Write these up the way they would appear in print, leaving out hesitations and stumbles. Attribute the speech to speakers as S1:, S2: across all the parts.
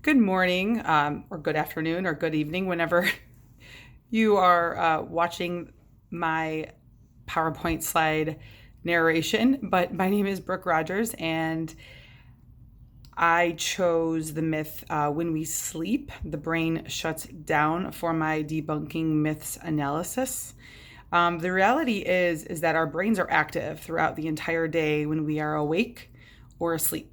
S1: Good morning, or good afternoon, or good evening, whenever you are watching my PowerPoint slide narration. But my name is Brooke Rogers, and I chose the myth when we sleep, the brain shuts down for my debunking myths analysis. The reality is that our brains are active throughout the entire day when we are awake or asleep.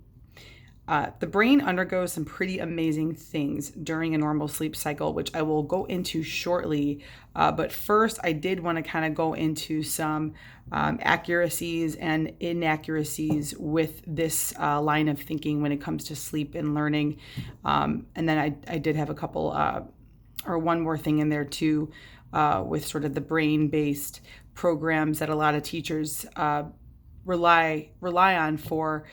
S1: The brain undergoes some pretty amazing things during a normal sleep cycle, which I will go into shortly. But first, I did want to kind of go into some accuracies and inaccuracies with this line of thinking when it comes to sleep and learning. And then I did have a couple, or one more thing in there too, with sort of the brain-based programs that a lot of teachers rely on for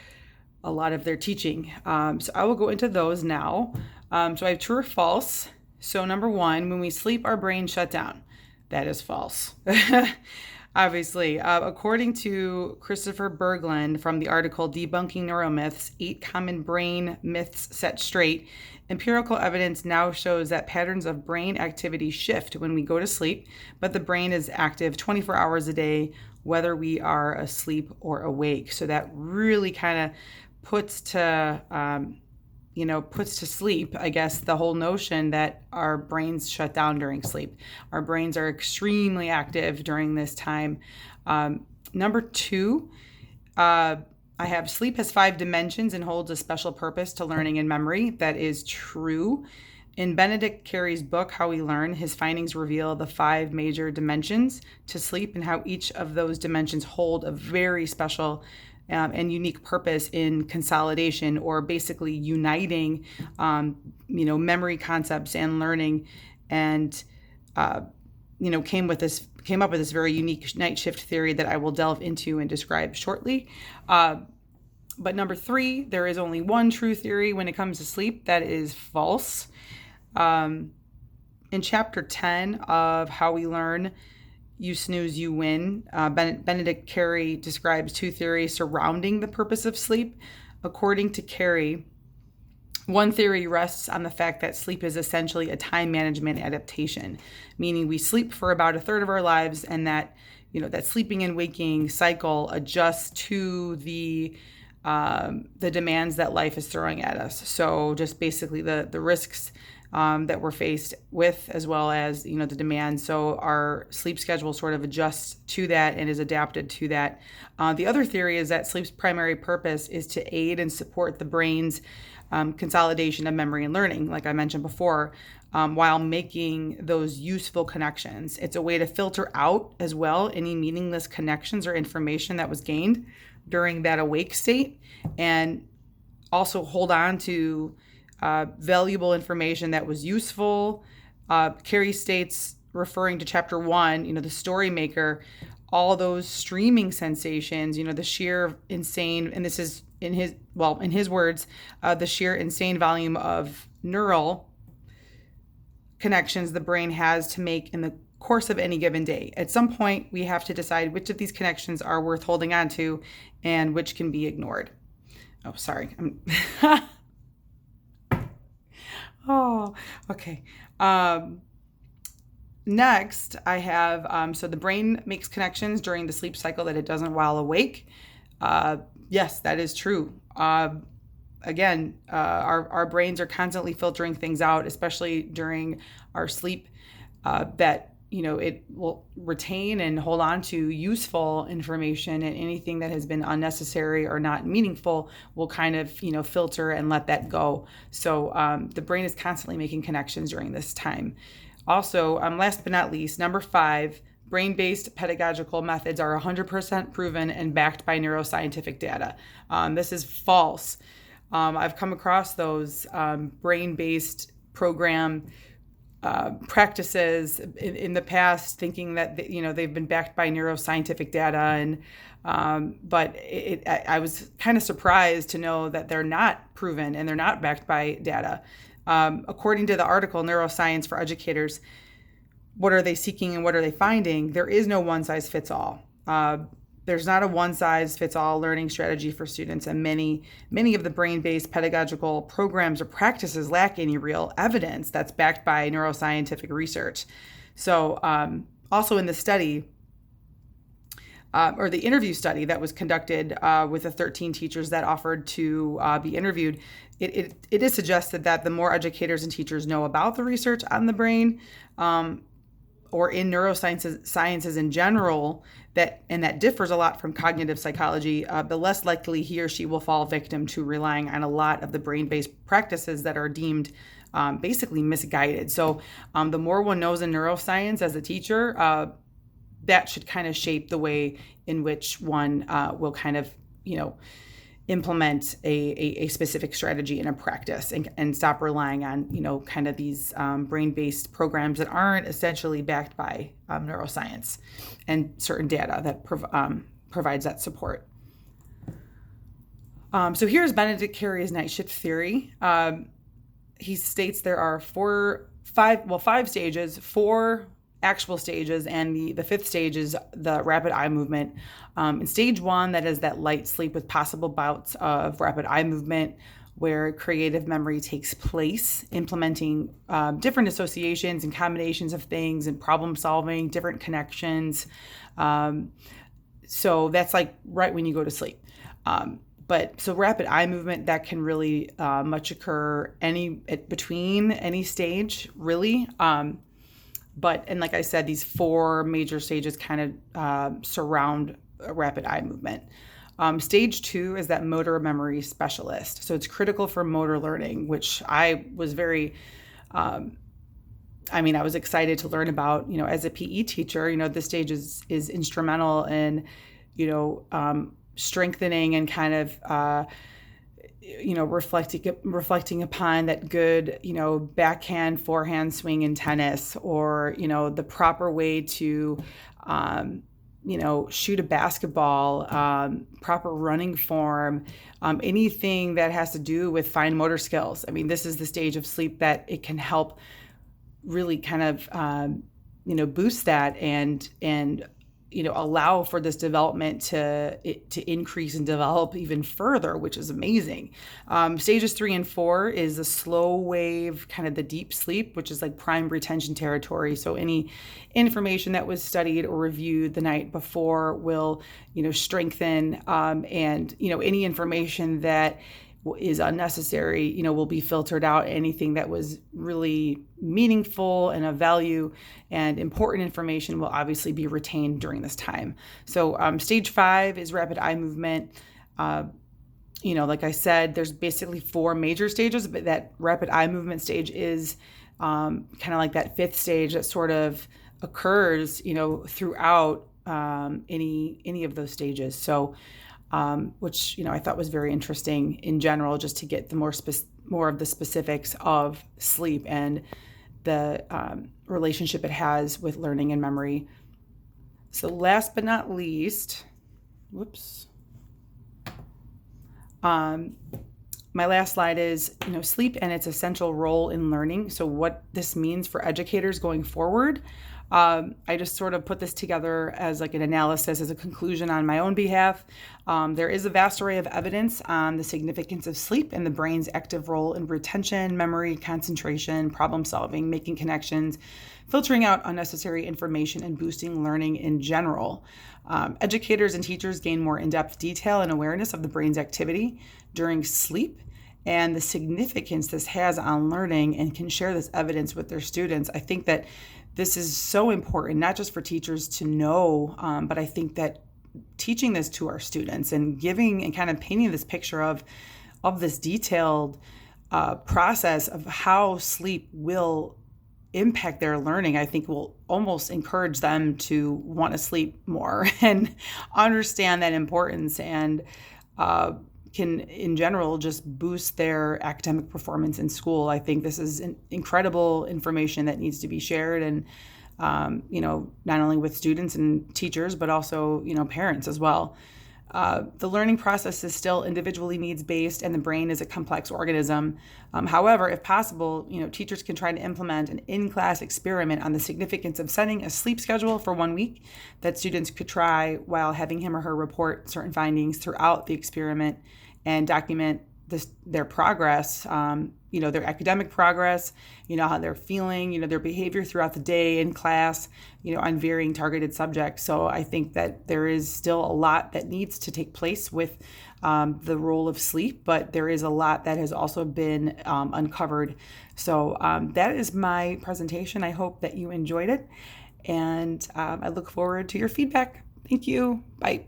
S1: a lot of their teaching. So I will go into those now. So I have true or false. So number one, when we sleep, our brain shut down. That is false. Obviously, according to Christopher Berglund from the article Debunking Neuromyths, 8 Common Brain Myths Set Straight, empirical evidence now shows that patterns of brain activity shift when we go to sleep, but the brain is active 24 hours a day, whether we are asleep or awake. So that really kind of puts to sleep, I guess, the whole notion that our brains shut down during sleep. Our brains are extremely active during this time. Number two, I have sleep has 5 dimensions and holds a special purpose to learning and memory. That is true. In Benedict Carey's book, How We Learn, his findings reveal the 5 major dimensions to sleep and how each of those dimensions hold a very special and unique purpose in consolidation, or basically uniting, memory concepts and learning, and came up with this very unique night shift theory that I will delve into and describe shortly. But number 3, there is only one true theory when it comes to sleep. That is false. In chapter 10 of How We Learn, You Snooze, You Win, Benedict Carey describes 2 theories surrounding the purpose of sleep. According to Carey, one theory rests on the fact that sleep is essentially a time management adaptation, meaning we sleep for about a third of our lives, and that that sleeping and waking cycle adjusts to the demands that life is throwing at us. So just basically the risks that we're faced with, as well as the demand. So our sleep schedule sort of adjusts to that and is adapted to that. The other theory is that sleep's primary purpose is to aid and support the brain's consolidation of memory and learning, like I mentioned before, while making those useful connections. It's a way to filter out as well any meaningless connections or information that was gained during that awake state, and also hold on to valuable information that was useful. Carey states, referring to chapter 1, the story maker, all those streaming sensations, the sheer insane, and this is in his words, the sheer insane volume of neural connections the brain has to make in the course of any given day. At some point, we have to decide which of these connections are worth holding on to and which can be ignored. Oh, sorry. Oh, okay. Next, I have, so the brain makes connections during the sleep cycle that it doesn't while awake. Yes, that is true. Again, our brains are constantly filtering things out, especially during our sleep, that it will retain and hold on to useful information, and anything that has been unnecessary or not meaningful will kind of, filter and let that go. So the brain is constantly making connections during this time. Also, last but not least, number 5, brain-based pedagogical methods are 100% proven and backed by neuroscientific data. This is false. I've come across those brain-based program practices in the past, thinking that they've been backed by neuroscientific data, and but I was kind of surprised to know that they're not proven and they're not backed by data. According to the article Neuroscience for Educators, what are they seeking and what are they finding? There is no one size fits all. there's not a one-size-fits-all learning strategy for students, and many of the brain-based pedagogical programs or practices lack any real evidence that's backed by neuroscientific research. So also in the study, or the interview study that was conducted with the 13 teachers that offered to be interviewed, it is suggested that the more educators and teachers know about the research on the brain, or in sciences in general, that differs a lot from cognitive psychology, the less likely he or she will fall victim to relying on a lot of the brain-based practices that are deemed basically misguided. So the more one knows in neuroscience as a teacher, that should kind of shape the way in which one will kind of, implement a specific strategy in a practice, and stop relying on, kind of these brain-based programs that aren't essentially backed by neuroscience and certain data that provides that support. So here's Benedict Carey's night shift theory. He states there are five stages, 4 actual stages, and the 5th stage is the rapid eye movement. In stage 1, that is that light sleep with possible bouts of rapid eye movement, where creative memory takes place, implementing different associations and combinations of things and problem solving, different connections. So that's like right when you go to sleep. But so rapid eye movement, that can really much occur between any stage, really. And like I said, these 4 major stages kind of surround rapid eye movement. Stage 2 is that motor memory specialist. So it's critical for motor learning, which I was I was excited to learn about, as a PE teacher. This stage is instrumental in, strengthening and kind of, reflecting upon that good, backhand, forehand swing in tennis, or, the proper way to, shoot a basketball, proper running form, anything that has to do with fine motor skills. This is the stage of sleep that it can help really kind of, boost that and allow for this development to increase and develop even further, which is amazing. Stages 3 and 4 is the slow wave, kind of the deep sleep, which is like prime retention territory. So any information that was studied or reviewed the night before will, strengthen, and, any information that is unnecessary, will be filtered out. Anything that was really meaningful and of value and important information will obviously be retained during this time. So stage 5 is rapid eye movement. Like I said, there's basically 4 major stages, but that rapid eye movement stage is kind of like that 5th stage that sort of occurs, throughout any of those stages. So which, I thought was very interesting in general, just to get the more of the specifics of sleep and the relationship it has with learning and memory. So last but not least, my last slide is, sleep and its essential role in learning. So what this means for educators going forward. I just sort of put this together as like an analysis, as a conclusion on my own behalf. There is a vast array of evidence on the significance of sleep and the brain's active role in retention, memory, concentration, problem solving, making connections, filtering out unnecessary information, and boosting learning in general. Educators and teachers gain more in-depth detail and awareness of the brain's activity during sleep and the significance this has on learning, and can share this evidence with their students. I think that this is so important, not just for teachers to know, but I think that teaching this to our students and giving and kind of painting this picture of this detailed process of how sleep will impact their learning, I think will almost encourage them to want to sleep more and understand that importance, and can in general just boost their academic performance in school. I think this is incredible information that needs to be shared, and not only with students and teachers, but also parents as well. The learning process is still individually needs-based, and the brain is a complex organism. However, if possible, teachers can try to implement an in-class experiment on the significance of setting a sleep schedule for 1 week that students could try while having him or her report certain findings throughout the experiment and document their progress, their academic progress, how they're feeling, their behavior throughout the day in class, on varying targeted subjects. So I think that there is still a lot that needs to take place with the role of sleep, but there is a lot that has also been uncovered. So that is my presentation. I hope that you enjoyed it, and I look forward to your feedback. Thank you. Bye.